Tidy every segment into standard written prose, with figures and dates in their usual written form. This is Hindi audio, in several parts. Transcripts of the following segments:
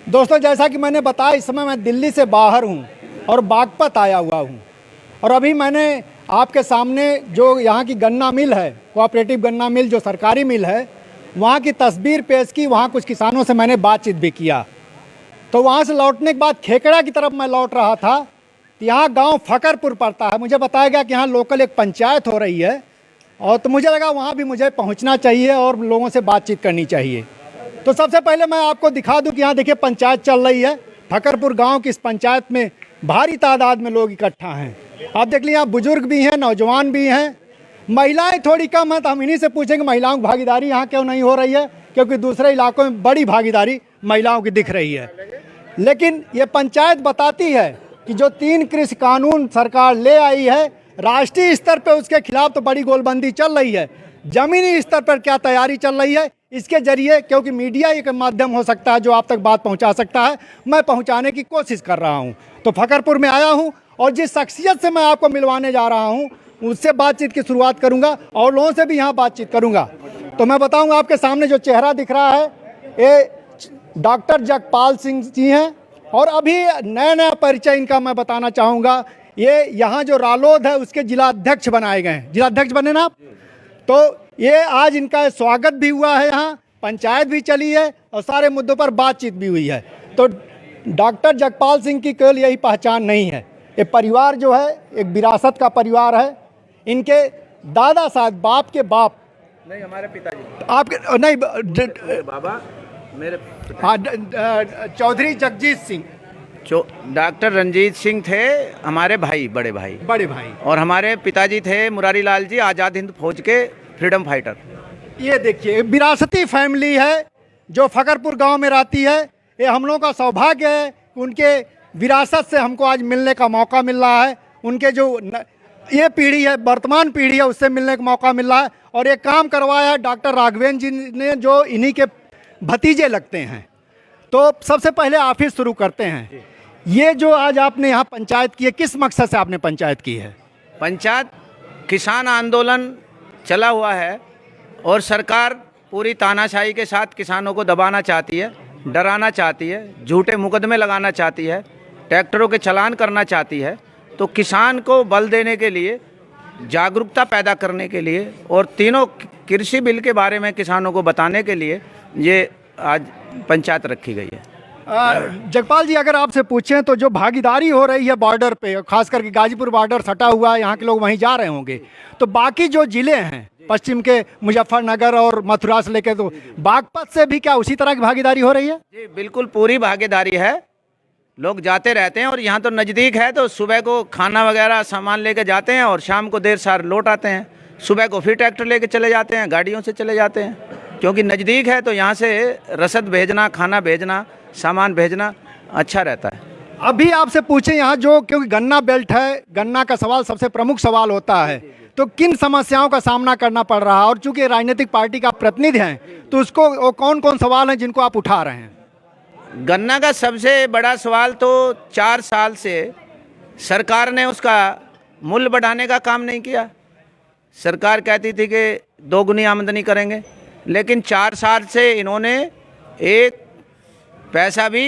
दोस्तों, जैसा कि मैंने बताया, इस समय मैं दिल्ली से बाहर हूं और बागपत आया हुआ हूं। और अभी मैंने आपके सामने जो यहाँ की गन्ना मिल है, कोऑपरेटिव गन्ना मिल जो सरकारी मिल है, वहाँ की तस्वीर पेश की। वहाँ कुछ किसानों से मैंने बातचीत भी किया। तो वहाँ से लौटने के बाद खेकड़ा की तरफ मैं लौट रहा था। तो यहाँ गांव फकरपुर पड़ता है। मुझे बताया गया कि यहाँ लोकल एक पंचायत हो रही है, और तो मुझे लगा वहाँ भी मुझे पहुँचना चाहिए और लोगों से बातचीत करनी चाहिए। तो सबसे पहले मैं आपको दिखा दूं कि यहाँ देखिए पंचायत चल रही है। फकरपुर गांव की इस पंचायत में भारी तादाद में लोग इकट्ठा हैं। आप देख लीजिए, यहाँ बुजुर्ग भी हैं, नौजवान भी हैं, महिलाएं थोड़ी कम हैं। तो हम इन्हीं से पूछेंगे महिलाओं की भागीदारी यहाँ क्यों नहीं हो रही है, क्योंकि दूसरे इलाकों में बड़ी भागीदारी महिलाओं की दिख रही है। लेकिन ये पंचायत बताती है कि जो 3 कृषि कानून सरकार ले आई है, राष्ट्रीय स्तर पर उसके खिलाफ तो बड़ी गोलबंदी चल रही है। जमीनी स्तर पर क्या तैयारी चल रही है, इसके जरिए, क्योंकि मीडिया एक माध्यम हो सकता है जो आप तक बात पहुंचा सकता है, मैं पहुंचाने की कोशिश कर रहा हूं। तो फकरपुर में आया हूं और जिस शख्सियत से मैं आपको मिलवाने जा रहा हूं, उससे बातचीत की शुरुआत करूंगा और लोगों से भी यहां बातचीत करूंगा। तो मैं बताऊंगा, आपके सामने जो चेहरा दिख रहा है, ये डॉक्टर जगपाल सिंह जी हैं। और अभी नया परिचय इनका मैं बताना चाहूँगा। ये यहाँ जो रालोद है उसके जिला अध्यक्ष बनाए गए हैं। जिला अध्यक्ष बने ना आप? तो ये आज इनका स्वागत भी हुआ है, यहाँ पंचायत भी चली है और सारे मुद्दों पर बातचीत भी हुई है। तो डॉक्टर जगपाल सिंह की केवल यही पहचान नहीं है। ये परिवार जो है एक विरासत का परिवार है। इनके दादा साहब, बाप के बाप नहीं, हमारे पिताजी, आपके नहीं, बाबा मेरे हाँ, चौधरी जगजीत सिंह, डॉक्टर रंजीत सिंह थे हमारे भाई, बड़े भाई। और हमारे पिताजी थे मुरारी लाल जी, आज़ाद हिंद फौज के फ्रीडम फाइटर। ये देखिए, विरासती फैमिली है जो फकरपुर गांव में रहती है। ये हम लोगों का सौभाग्य है, उनके विरासत से हमको आज मिलने का मौका मिल रहा है। उनके जो ये पीढ़ी है, वर्तमान पीढ़ी है, उससे मिलने का मौका मिल रहा है। और ये काम करवाया है डॉक्टर राघवेंद्र जी ने, जो इन्हीं के भतीजे लगते हैं। तो सबसे पहले आप ही शुरू करते हैं। ये जो आज आपने यहाँ पंचायत की है, किस मकसद से आपने पंचायत की है? पंचायत किसान आंदोलन चला हुआ है और सरकार पूरी तानाशाही के साथ किसानों को दबाना चाहती है, डराना चाहती है, झूठे मुकदमे लगाना चाहती है, ट्रैक्टरों के चालान करना चाहती है। तो किसान को बल देने के लिए, जागरूकता पैदा करने के लिए और तीनों कृषि बिल के बारे में किसानों को बताने के लिए ये आज पंचायत रखी गई है। जगपाल जी, अगर आपसे पूछें तो जो भागीदारी हो रही है बॉर्डर पे, खास करके गाजीपुर बॉर्डर सटा हुआ है, यहाँ के लोग वहीं जा रहे होंगे, तो बाकी जो जिले हैं पश्चिम के, मुजफ्फरनगर और मथुरा से लेकर तो बागपत से भी क्या उसी तरह की भागीदारी हो रही है? जी बिल्कुल, पूरी भागीदारी है। लोग जाते रहते हैं और यहाँ तो नज़दीक है, तो सुबह को खाना वगैरह सामान लेके जाते हैं और शाम को देर सार लौट आते हैं। सुबह को फिर ट्रैक्टर लेके चले जाते हैं, गाड़ियों से चले जाते हैं, क्योंकि नज़दीक है। तो यहाँ से रसद भेजना, खाना भेजना, सामान भेजना अच्छा रहता है। अभी आपसे पूछें यहाँ जो, क्योंकि गन्ना बेल्ट है, गन्ना का सवाल सबसे प्रमुख सवाल होता है, तो किन समस्याओं का सामना करना पड़ रहा है? और चूंकि राजनीतिक पार्टी का प्रतिनिधि हैं, तो उसको कौन कौन सवाल हैं जिनको आप उठा रहे हैं? गन्ना का सबसे बड़ा सवाल तो 4 साल से सरकार ने उसका मूल्य बढ़ाने का काम नहीं किया। सरकार कहती थी कि 2 गुनी आमदनी करेंगे, लेकिन 4 साल से इन्होंने एक पैसा भी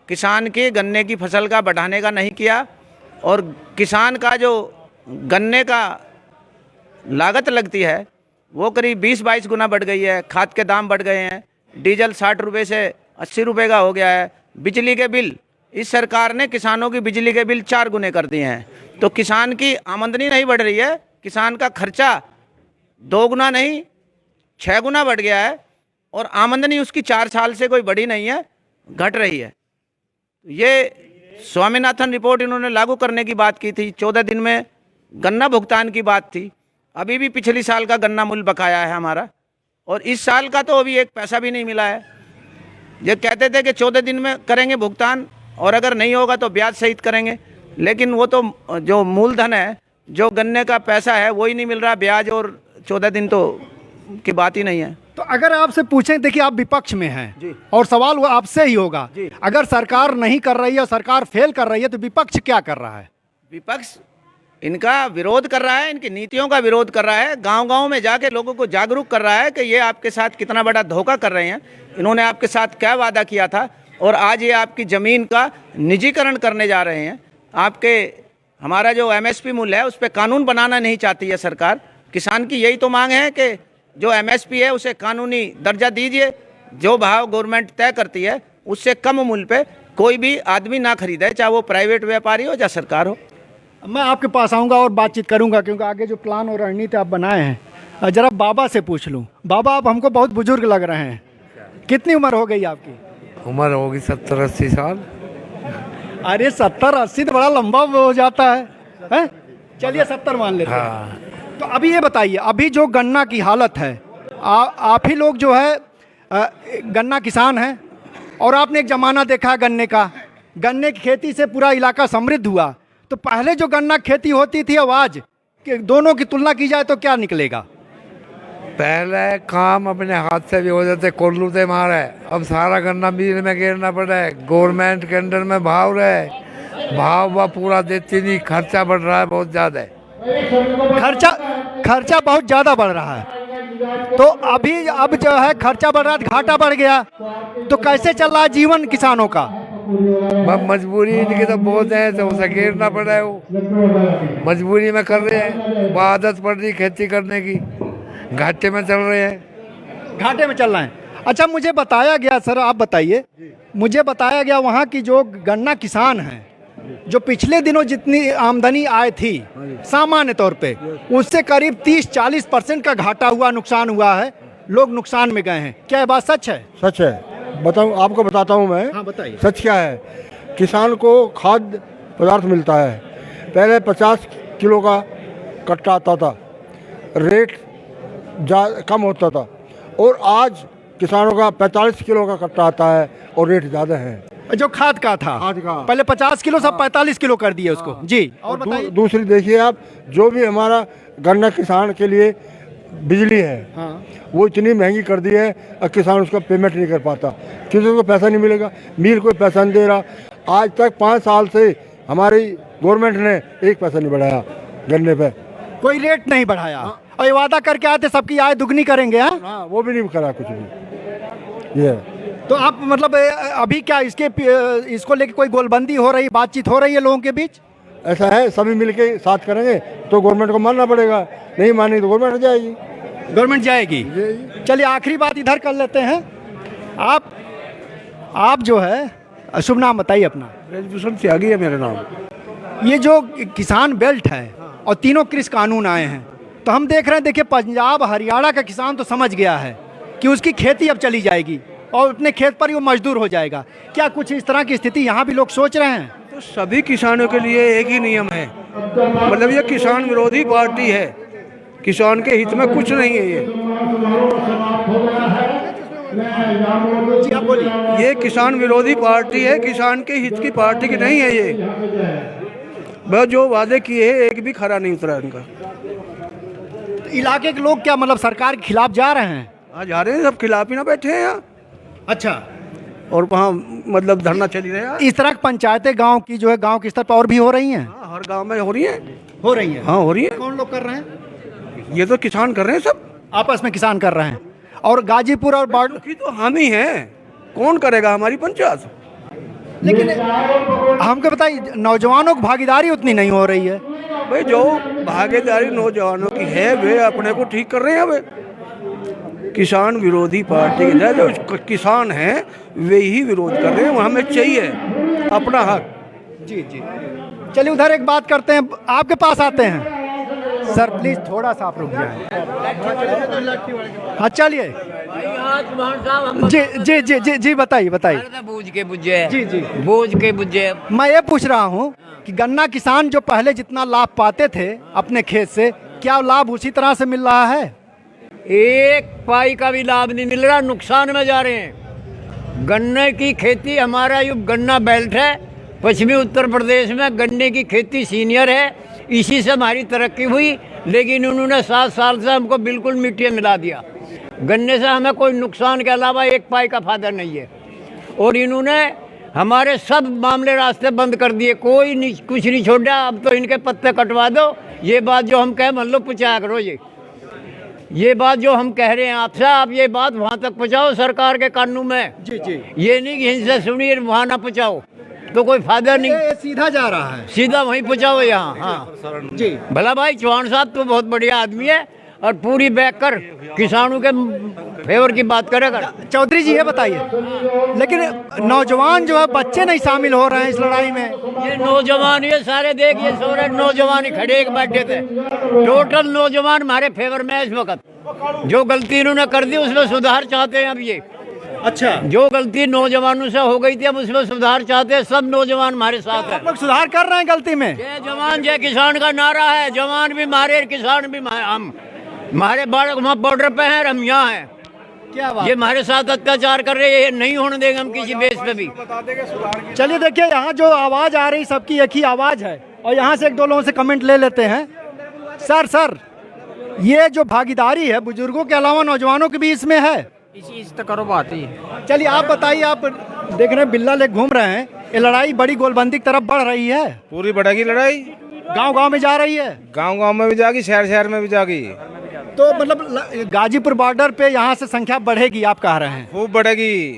किसान की गन्ने की फसल का बढ़ाने का नहीं किया। और किसान का जो गन्ने का लागत लगती है वो करीब 20-22 गुना बढ़ गई है। खाद के दाम बढ़ गए हैं, डीजल 60 रुपये से 80 रुपये का हो गया है। बिजली के बिल, इस सरकार ने किसानों की बिजली के बिल 4 गुने कर दिए हैं। तो किसान की आमदनी नहीं बढ़ रही है, किसान का खर्चा 2 गुना नहीं 6 गुना बढ़ गया है और आमदनी उसकी 4 साल से कोई बढ़ी नहीं है, घट रही है। ये स्वामीनाथन रिपोर्ट इन्होंने लागू करने की बात की थी, 14 दिन में गन्ना भुगतान की बात थी। अभी भी पिछली साल का गन्ना मूल्य बकाया है हमारा, और इस साल का तो अभी एक पैसा भी नहीं मिला है। ये कहते थे कि 14 दिन में करेंगे भुगतान, और अगर नहीं होगा तो ब्याज सहित करेंगे, लेकिन वो तो जो मूलधन है, जो गन्ने का पैसा है, वो ही नहीं मिल रहा। ब्याज और 14 दिन तो की बात ही नहीं है। तो अगर आपसे पूछें, देखिए आप विपक्ष में हैं जी, और सवाल वो आपसे ही होगा जी। अगर सरकार नहीं कर रही है, सरकार फेल कर रही है, तो विपक्ष क्या कर रहा है? विपक्ष इनका विरोध कर रहा है, इनकी नीतियों का विरोध कर रहा है, गांव-गांव में जाके लोगों को जागरूक कर रहा है कि ये आपके साथ कितना बड़ा धोखा कर रहे हैं, इन्होंने आपके साथ क्या वादा किया था और आज ये आपकी ज़मीन का निजीकरण करने जा रहे हैं। आपके हमारा जो एमएसपी मूल्य है उस पर कानून बनाना नहीं चाहती है सरकार। किसान की यही तो मांग है कि जो एमएसपी है उसे कानूनी दर्जा दीजिए, जो भाव गवर्नमेंट तय करती है उससे कम मूल्य पे कोई भी आदमी ना खरीदे, चाहे वो प्राइवेट व्यापारी हो या सरकार हो। मैं आपके पास आऊँगा और बातचीत करूँगा, क्योंकि आगे जो प्लान और रणनीति आप बनाए हैं। जरा बाबा से पूछ लूँ। बाबा, आप हमको बहुत बुजुर्ग लग रहे हैं, कितनी उम्र हो गई आपकी? उम्र होगी 70-80 साल। अरे 70-80 तो बड़ा लंबा हो जाता है? चलिए 70 मान लेते हैं। हाँ। तो अभी ये बताइए, अभी जो गन्ना की हालत है, आप ही लोग जो है गन्ना किसान हैं, और आपने एक ज़माना देखा गन्ने का, गन्ने की खेती से पूरा इलाका समृद्ध हुआ। तो पहले जो गन्ना खेती होती थी, आज दोनों की तुलना की जाए तो क्या निकलेगा? पहले काम अपने हाथ से भी हो जाते, कोल्लू से मारे। अब सारा गन्ना मिल में गिरना पड़ा है, गवर्नमेंट के अंडर में भाव रहे, भाव वह पूरा देती नहीं, खर्चा बढ़ रहा है बहुत ज़्यादा। खर्चा बहुत ज़्यादा बढ़ रहा है। तो अब जो है खर्चा बढ़ रहा है, घाटा बढ़ गया, तो कैसे चल रहा है जीवन किसानों का? मजबूरी इनकी तो बहुत है, तो उसे गिरना पड़ा है, वो मजबूरी में कर रहे हैं। वो आदत पड़ रही खेती करने की, घाटे में चल रहे हैं। घाटे में चल रहे हैं। अच्छा, मुझे बताया गया, सर आप बताइए, मुझे बताया गया वहाँ की जो गन्ना किसान हैं, जो पिछले दिनों जितनी आमदनी आय थी सामान्य तौर पे, उससे करीब 30-40% का घाटा हुआ, नुकसान हुआ है, लोग नुकसान में गए हैं। क्या ये बात सच है? सच है। बताऊं, आपको बताता हूं मैं। हाँ, बताइए। सच क्या है? किसान को खाद्य पदार्थ मिलता है, पहले 50 किलो का कट्टा आता था, रेट कम होता था, और आज किसानों का 45 किलो का कट्टा आता है और रेट ज़्यादा है। जो खाद का था, खाद का पहले 50 किलो, सब 45 किलो कर दिए उसको। जी, और बताइए। दूसरी देखिए आप, जो भी हमारा गन्ना किसान के लिए बिजली है, हाँ, वो इतनी महंगी कर दी है, और किसान उसका पेमेंट नहीं कर पाता, क्योंकि उसको पैसा नहीं मिलेगा, मिल कोई पैसा नहीं दे रहा। आज तक 5 साल से हमारी गवर्नमेंट ने एक पैसा नहीं बढ़ाया गन्ने पे, कोई रेट नहीं बढ़ाया। और ये वादा करके आए थे सबकी आय दुगनी करेंगे। हाँ, वो भी नहीं करा कुछ भी। ये तो आप मतलब अभी क्या इसको लेके कोई गोलबंदी हो रही, बातचीत हो रही है लोगों के बीच? ऐसा है, सभी मिलके साथ करेंगे तो गवर्नमेंट को मानना पड़ेगा, नहीं मानेगी तो गवर्नमेंट जाएगी। गवर्नमेंट जाएगी। चलिए, आखिरी बात इधर कर लेते हैं। आप जो है, शुभ नाम बताइए अपना। ब्रजभूषण त्यागी है मेरा नाम। ये जो किसान बेल्ट है और तीनों कृषि कानून आए हैं, तो हम देख रहे हैं, देखिए पंजाब हरियाणा का किसान तो समझ गया है कि उसकी खेती अब चली जाएगी और अपने खेत पर ही वो मजदूर हो जाएगा। क्या कुछ इस तरह की स्थिति यहाँ भी लोग सोच रहे हैं? तो सभी किसानों के लिए एक ही नियम है, मतलब ये किसान विरोधी पार्टी है, किसान के हित में कुछ नहीं है। जी, आप बोलिए। ये किसान विरोधी पार्टी है, किसान के हित की पार्टी की नहीं है। ये बस जो वादे किए हैं एक भी खरा नहीं उतरा इनका। इलाके के लोग क्या मतलब सरकार के खिलाफ जा रहे हैं? आज जा रहे हैं, सब खिलाफ ही ना बैठे हैं यहाँ, अच्छा, और वहाँ मतलब धरना चली रहा है। इस तरह की पंचायतें गांव की जो है, गांव के स्तर पर और भी हो रही हैं? हाँ, हर गांव में हो रही है। हो रही हैं। हाँ, हो रही है। कौन लोग कर रहे हैं? ये तो किसान कर रहे हैं, सब आपस में किसान कर रहे हैं। और गाजीपुर और बाड़, की तो हम ही हैं, कौन करेगा हमारी पंचायत? लेकिन हमको बताइए, नौजवानों की भागीदारी उतनी नहीं हो रही है। भाई जो भागीदारी नौजवानों की है वे अपने को ठीक कर रहे हैं। वे किसान विरोधी पार्टी के जो किसान हैं वे ही विरोध कर रहे हैं, हमें चाहिए अपना हक। जी जी, चलिए उधर एक बात करते हैं, आपके पास आते हैं। सर प्लीज थोड़ा सा आप रुक जाए। हाँ चलिए। जी जी जी जी जी, बताइए बताइए। बूझ के बुझे। जी जी, बूझ के बुझे। मैं ये पूछ रहा हूँ कि गन्ना किसान जो पहले जितना लाभ पाते थे अपने खेत से, क्या लाभ उसी तरह से मिल रहा है? एक पाई का भी लाभ नहीं मिल रहा, नुकसान में जा रहे हैं। गन्ने की खेती, हमारा ये गन्ना बेल्ट है, पश्चिमी उत्तर प्रदेश में गन्ने की खेती सीनियर है, इसी से हमारी तरक्की हुई। लेकिन उन्होंने 7 साल से हमको बिल्कुल मिट्टी मिला दिया। गन्ने से हमें कोई नुकसान के अलावा एक पाई का फायदा नहीं है। और इन्होंने हमारे सब मामले रास्ते बंद कर दिए, कोई नहीं, कुछ नहीं छोड़ा। अब तो इनके पत्ते कटवा दो, ये बात जो हम कहें मान लो पूछा करो। ये बात जो हम कह रहे हैं आपसे, आप ये बात वहाँ तक पहुँचाओ सरकार के कानून में। जी जी, ये नहीं कि इनसे सुनिए वहाँ ना पहुँचाओ तो कोई फायदा नहीं, ये सीधा जा रहा है। सीधा वहीं पहुँचाओ यहाँ। हाँ जी, भला भाई चौहान साहब तो बहुत बढ़िया आदमी है और पूरी बैक कर किसानों के फेवर की बात करेगा। चौधरी जी ये बताइए, लेकिन नौजवान जो है, बच्चे नहीं शामिल हो रहे हैं इस लड़ाई में। ये नौजवान, ये सारे देखिए सारे नौजवान ही खड़े एक बैठे थे, टोटल नौजवान हमारे फेवर में है इस वक्त। जो गलती इन्होंने कर दी उसमें सुधार चाहते हैं अब ये। अच्छा, जो गलती नौजवानों से हो गई थी अब उसमें सुधार चाहते हैं, सब नौजवान हमारे साथ हैं। आप लोग सुधार कर रहे हैं गलती में। जय जवान जय किसान का नारा है, जवान भी मारे किसान भी मारे। हम हमारे बालक वहाँ बॉर्डर पे हैं, हम यहाँ हैं। क्या बात, ये हमारे साथ अत्याचार कर रहे हैं, ये नहीं होने देंगे हम किसी बेस पे भी। चलिए देखिए, यहाँ जो आवाज़ आ रही सबकी एक ही आवाज़ है, और यहाँ से एक दो लोगों से कमेंट ले लेते हैं। सर, ये जो भागीदारी है बुजुर्गों के अलावा नौजवानों की भी इसमें है। इसी तो करो बात ही। चलिए आप बताइए, आप देख रहे हैं बिल्ला लेके घूम रहे हैं, ये लड़ाई बड़ी गोलबंदी की तरफ बढ़ रही है, पूरी बढ़ेगी लड़ाई, गांव-गांव में जा रही है, गांव-गांव में भी जाएगी, शहर-शहर में भी जाएगी। तो मतलब गाजीपुर बॉर्डर पे यहाँ से संख्या बढ़ेगी आप कह रहे हैं? खूब बढ़ेगी।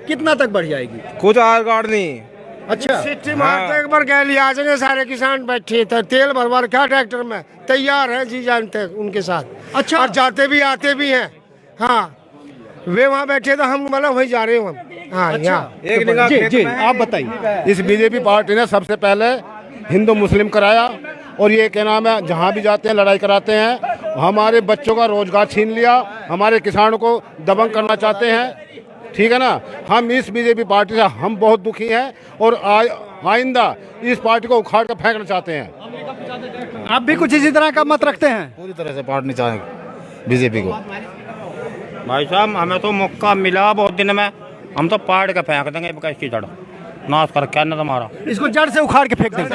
कितना तक बढ़ जाएगी? कुछ आगाड़ नहीं। अच्छा, सिट्टी मारते एक बार कह लिया, आज सारे किसान बैठे थे, तेल भरवा क्या ट्रैक्टर में तैयार है, जी जानते हैं उनके साथ। अच्छा, और जाते भी आते भी हैं। हाँ, वे वहाँ बैठे तो हम मतलब वही जा रहे हो हम। हाँ, यहाँ एक निगाह जी खेत जी, में आप बताइए। इस बीजेपी पार्टी ने सबसे पहले हिंदू मुस्लिम कराया, और ये क्या नाम है, जहाँ भी जाते हैं लड़ाई कराते हैं। हमारे बच्चों का रोजगार छीन लिया, हमारे किसानों को दबंग करना चाहते हैं। ठीक है ना, हम इस बीजेपी पार्टी से हम बहुत दुखी हैं, और आइंदा इस पार्टी को उखाड़ कर फेंकना चाहते हैं। आप भी कुछ इसी तरह का मत रखते हैं? पूरी तरह से पार्टी चाहेंगे बीजेपी को। भाई साहब हमें तो मौका मिला बहुत दिन में, हम तो पाड़ के फेंक देंगे इसकी जड़ नाश कर, क्या ना तुम्हारा इसको जड़ से उखाड़ के फेंक देंगे।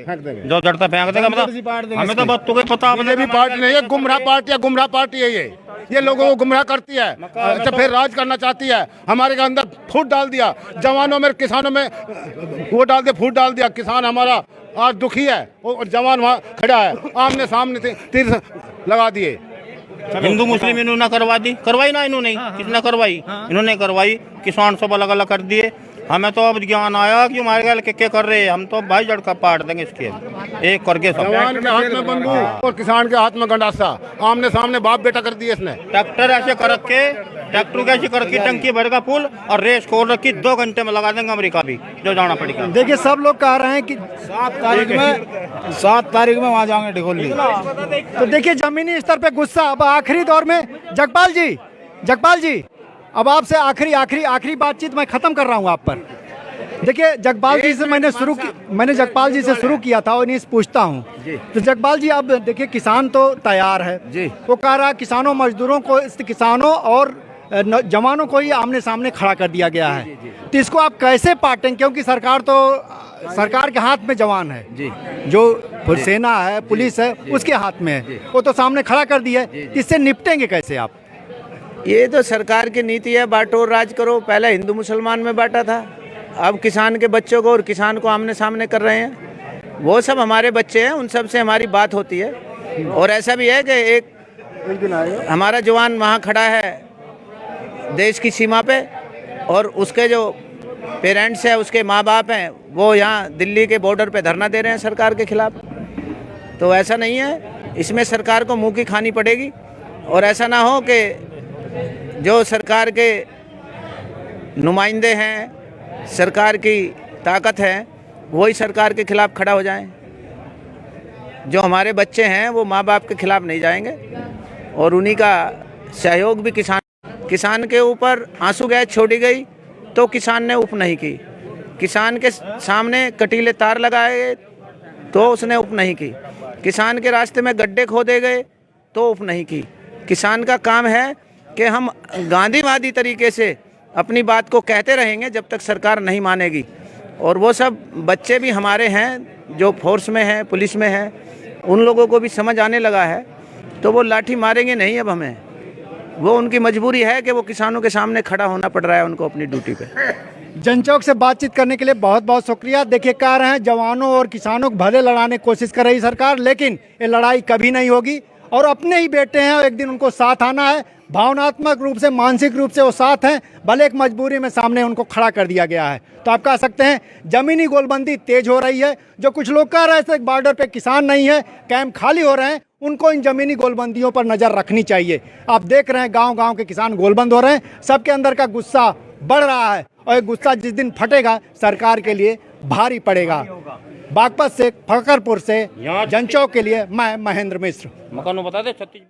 फेंक देंगे जो जड़ से फेंक देंगे। मतलब हमें तो बच्चों को पता बीजेपी पार्टी नहीं है, गुमराह पार्टी है ये लोगों को गुमराह करती है, अच्छा फिर राज करना चाहती है। हमारे के अंदर फूट डाल दिया, जवानों में किसानों में वो डाल दिया, फूट डाल दिया। किसान हमारा आज दुखी है, और जवान वहाँ खड़ा है, आमने सामने तीर लगा दिए। हिंदू मुस्लिम इन्होंने करवाई ना, इन्होंने किसने करवाई? इन्होंने करवाई, किसान सब अलग अलग कर दिए। हमें तो अब ज्ञान आया कि हमारे गल के कर रहे हैं, हम तो भाई जड़ का पाट देंगे इसके एक करके सब। जवान के हाथ में बंदूक और किसान के हाथ में गंडासा, आमने सामने बाप बेटा कर दिए इसने। ट्रैक्टर ऐसे कर रखे, ट्रैक्टर कैसे कर रखी, टंकी भर का फुल और रेस खोल रखी, 2 घंटे में लगा देंगे अमेरिका भी जो जाना पड़ेगा। देखिए सब लोग कह रहे हैं कि 7 तारीख में वहाँ जाएंगे ढिकोली। तो देखिए जमीनी स्तर पे गुस्सा। अब आखिरी दौर में जगपाल जी अब आपसे आखिरी बातचीत मैं खत्म कर रहा हूँ आप पर। देखिए जगपाल जी से मैंने जगपाल जी से शुरू किया था और इन्हीं से पूछता हूँ। तो जगपाल जी अब देखिए किसान तो तैयार है जी, वो कह रहा है किसानों मजदूरों को, किसानों और जवानों को ही आमने सामने खड़ा कर दिया गया है। तो इसको आप कैसे पाटेंगे, क्योंकि सरकार के हाथ में जवान है जी, जो सेना है पुलिस है उसके हाथ में है, वो तो सामने खड़ा कर दिया है। इससे निपटेंगे कैसे आप? ये तो सरकार की नीति है, बांटो और राज करो। पहले हिंदू मुसलमान में बांटा था, अब किसान के बच्चों को और किसान को आमने सामने कर रहे हैं। वो सब हमारे बच्चे हैं, उन सब से हमारी बात होती है। और ऐसा भी है कि एक हमारा जवान वहाँ खड़ा है देश की सीमा पे, और उसके जो पेरेंट्स हैं, उसके माँ बाप हैं, वो यहाँ दिल्ली के बॉर्डर पे धरना दे रहे हैं सरकार के खिलाफ। तो ऐसा नहीं है, इसमें सरकार को मुँह की खानी पड़ेगी। और ऐसा ना हो कि जो सरकार के नुमाइंदे हैं, सरकार की ताकत है, वही सरकार के खिलाफ खड़ा हो जाएं। जो हमारे बच्चे हैं वो माँ बाप के खिलाफ नहीं जाएंगे, और उन्हीं का सहयोग भी किसान के ऊपर आंसू गैस छोड़ी गई तो किसान ने उप नहीं की। किसान के सामने कटीले तार लगाए गए तो उसने उप नहीं की। किसान के रास्ते में गड्ढे खोदे गए तो उप नहीं की। किसान का काम है कि हम गांधीवादी तरीके से अपनी बात को कहते रहेंगे जब तक सरकार नहीं मानेगी। और वो सब बच्चे भी हमारे हैं जो फोर्स में हैं, पुलिस में हैं, उन लोगों को भी समझ आने लगा है, तो वो लाठी मारेंगे नहीं अब हमें। वो उनकी मजबूरी है कि वो किसानों के सामने खड़ा होना पड़ रहा है उनको अपनी ड्यूटी पे। जनचौक से बातचीत करने के लिए बहुत बहुत शुक्रिया। देखिए कह रहे हैं जवानों और किसानों को भले लड़ाने की कोशिश कर रही सरकार, लेकिन ये लड़ाई कभी नहीं होगी और अपने ही बेटे हैं और एक दिन उनको साथ आना है। भावनात्मक रूप से, मानसिक रूप से वो साथ हैं, भले एक मजबूरी में सामने उनको खड़ा कर दिया गया है। तो आप कह सकते हैं जमीनी गोलबंदी तेज हो रही है। जो कुछ लोग कह रहे थे बॉर्डर पे किसान नहीं है, कैंप खाली हो रहे हैं, उनको इन जमीनी गोलबंदियों पर नज़र रखनी चाहिए। आप देख रहे हैं गांव-गांव के किसान गोलबंद हो रहे हैं, सबके अंदर का गुस्सा बढ़ रहा है और ये गुस्सा जिस दिन फटेगा सरकार के लिए भारी पड़ेगा। बागपत से, फकरपुर से, जनचौक के लिए मैं महेंद्र मिश्र। मकान बता दे 36